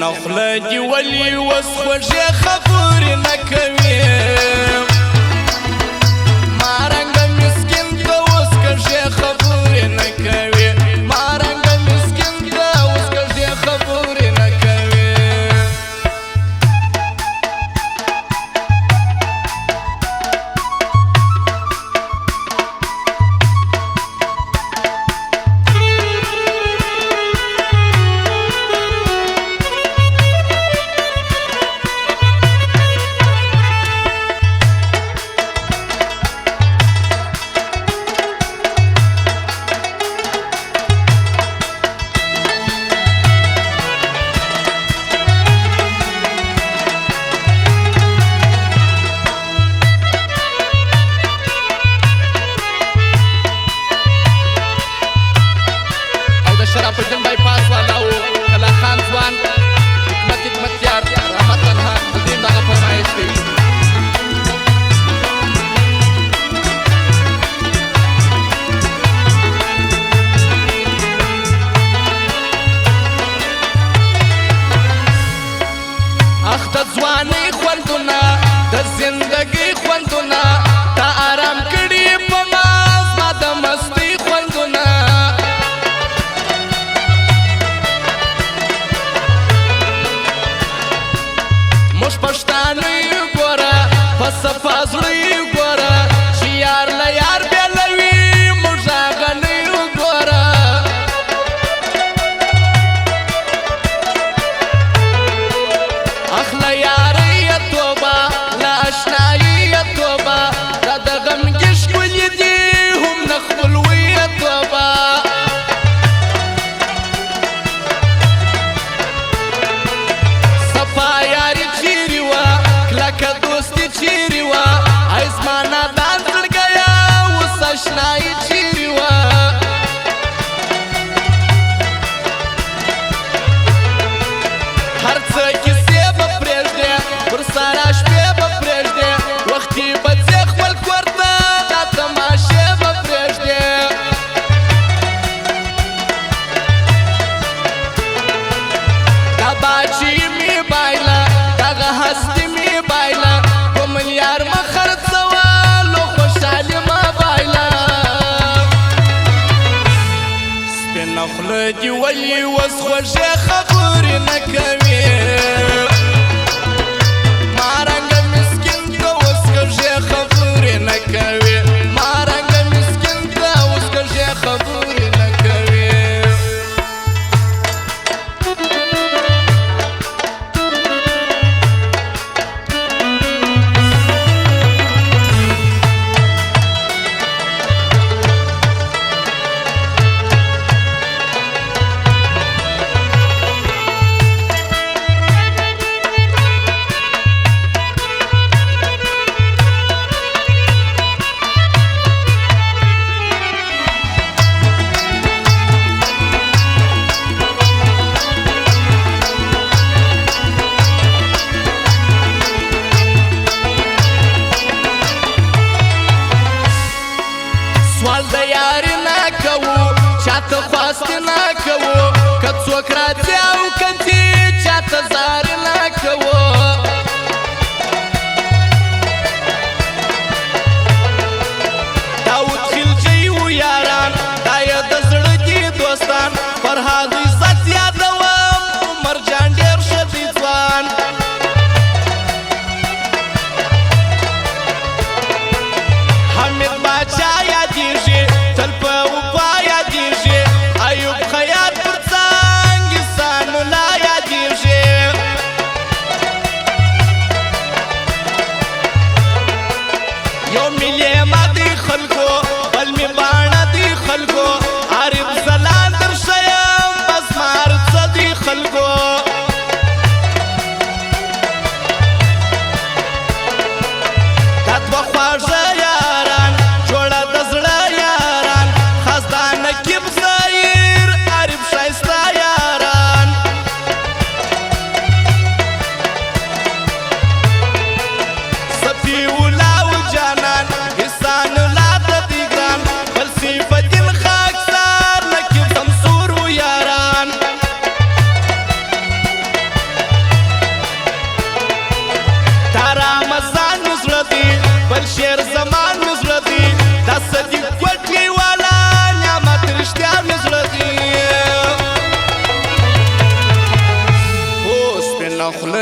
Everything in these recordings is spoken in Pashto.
سپینه خوله دې ولې اوس خوږې خبرې نه کوي مارنګه مسکین ته اوس کږې خبرې نه کوي مارنګه مسکین ته اوس کږې خبرې نه کوي شرافالدین بایپاس والا و کلا خان ځوان حکمت یار رحمت تنها د دین دغه فرمایش دی اخ د ځوانۍ خوندونه د زندګۍ خوندونه تا آرام کړي په ما زما د مستۍ خوندونه موږ پښتانه یو ګوره په صفا زړه یو ګوره چې یار له یار بېلوي موږ هغه نه یو ګوره اخ له یارۍ یې توبه له اشنایۍ یې توبه دا د غمګي ښکلي دي هم نه خپلوۍ یې توبه صفا یاري چیرې وه کلکه دوستي چیرې وه ای زما نادان زړګیه اوس اشنایي چیرې وه هر څه کیسې به پرېږدې ورسره شپې به پرېږدې وختي به ځې خپل کور ته دا تماشې به پرېږدې دا باچي مې بایله دغه هستي مې بایله په ملیار مه خرڅوه لو خوشحالي مه بایله سپینه خوله دې ولې اوس خوږې خبرې نه کوي مارنګه مسکین ته اوس کږې خبرې نه کوي مارنګه مسکین ته اوس کږې خبرې نه کوي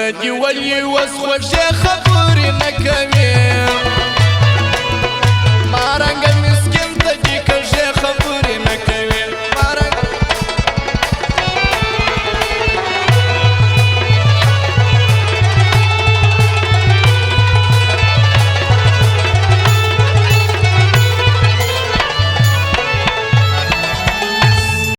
زړه دې ولې اوس خوږې خبرې نه کوي مارنګ